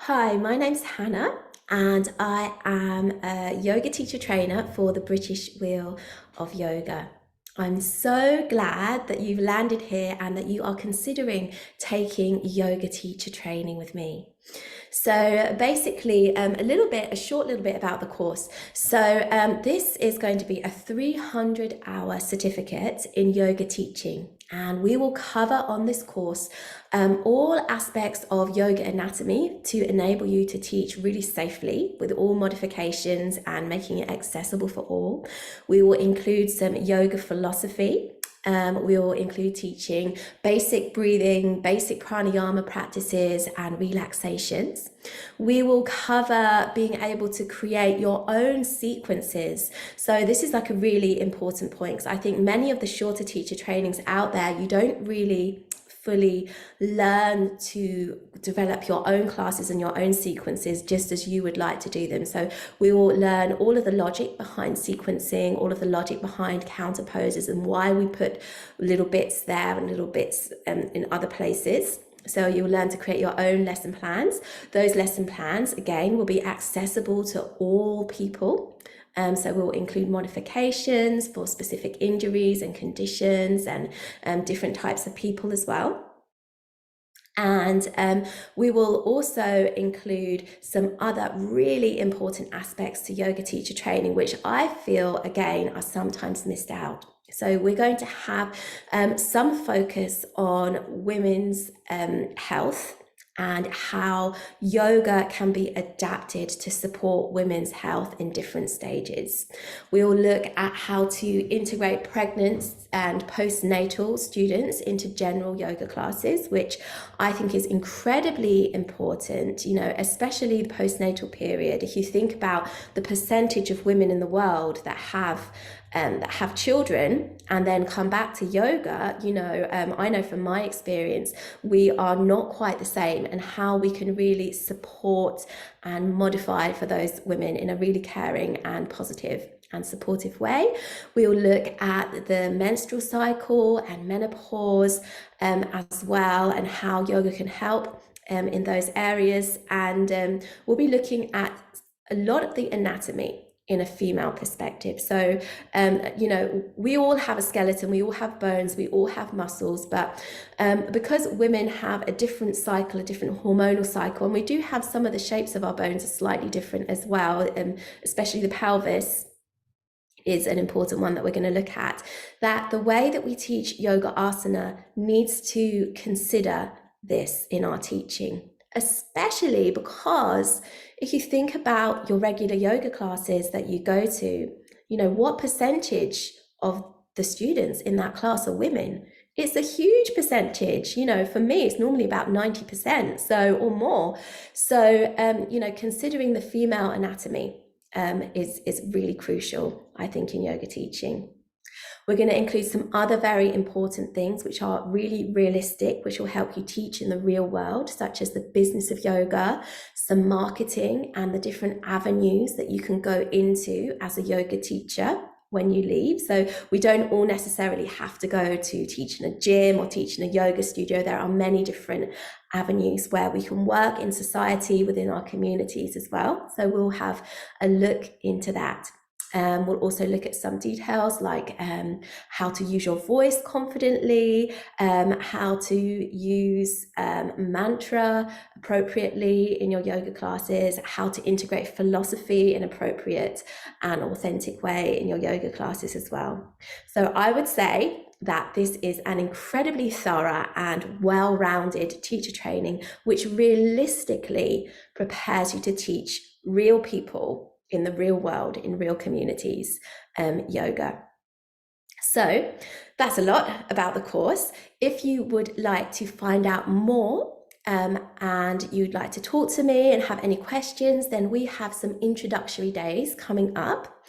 Hi, my name's Hannah, and I am a yoga teacher trainer for the British Wheel of Yoga. I'm so glad that you've landed here and that you are considering taking yoga teacher training with me. So basically, a short little bit about the course. So this is going to be a 300-hour certificate in yoga teaching, and we will cover on this course all aspects of yoga anatomy to enable you to teach really safely with all modifications and making it accessible for all. We will include some yoga philosophy. We will include teaching basic breathing, basic pranayama practices, and relaxations. We will cover being able to create your own sequences. So this is like a really important point, because I think many of the shorter teacher trainings out there, you don't really fully learn to develop your own classes and your own sequences just as you would like to do them. So we will learn all of the logic behind sequencing, all of the logic behind counter poses, and why we put little bits there and little bits in other places. So you'll learn to create your own lesson plans. Those lesson plans, again, will be accessible to all people. So we'll include modifications for specific injuries and conditions and different types of people as well. And we will also include some other really important aspects to yoga teacher training, which I feel, again, are sometimes missed out. So we're going to have some focus on women's health and how yoga can be adapted to support women's health in different stages. We will look at how to integrate pregnant and postnatal students into general yoga classes, which I think is incredibly important, especially the postnatal period. If you think about the percentage of women in the world that have children and then come back to yoga, I know from my experience, we are not quite the same, and how we can really support and modify for those women in a really caring and positive and supportive way. We will look at the menstrual cycle and menopause as well, and how yoga can help in those areas. And we'll be looking at a lot of the anatomy in a female perspective. So, we all have a skeleton, we all have bones, we all have muscles, but because women have a different cycle, a different hormonal cycle, and we do have some of the shapes of our bones are slightly different as well, especially the pelvis is an important one that we're going to look at, that the way that we teach yoga asana needs to consider this in our teaching, especially because if you think about your regular yoga classes that you go to, what percentage of the students in that class are women? It's a huge percentage. For me, it's normally about 90%, or more. So, considering the female anatomy is really crucial, I think, in yoga teaching. We're going to include some other very important things which are really realistic, which will help you teach in the real world, such as the business of yoga, some marketing, and the different avenues that you can go into as a yoga teacher when you leave. So we don't all necessarily have to go to teach in a gym or teach in a yoga studio. There are many different avenues where we can work in society within our communities as well. So we'll have a look into that. We'll also look at some details like how to use your voice confidently, how to use mantra appropriately in your yoga classes, how to integrate philosophy in an appropriate and authentic way in your yoga classes as well. So I would say that this is an incredibly thorough and well-rounded teacher training, which realistically prepares you to teach real people in the real world, in real communities, yoga. So that's a lot about the course. If you would like to find out more and you'd like to talk to me and have any questions, then we have some introductory days coming up.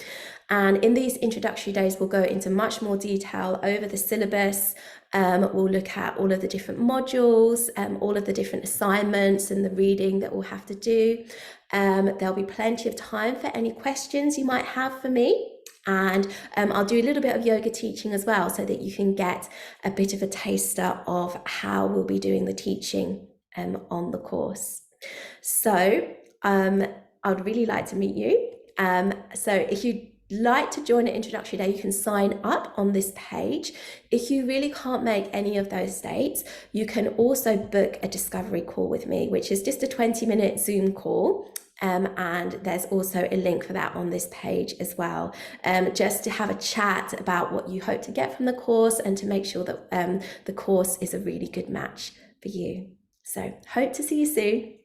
And in these introductory days, we'll go into much more detail over the syllabus. We'll look at all of the different modules, all of the different assignments and the reading that we'll have to do. There'll be plenty of time for any questions you might have for me. And I'll do a little bit of yoga teaching as well, so that you can get a bit of a taster of how we'll be doing the teaching on the course. So I would really like to meet you. So if you'd like to join an introductory day, you can sign up on this page. If you really can't make any of those dates, you can also book a discovery call with me, which is just a 20-minute Zoom call. And there's also a link for that on this page as well, just to have a chat about what you hope to get from the course and to make sure that the course is a really good match for you. So hope to see you soon.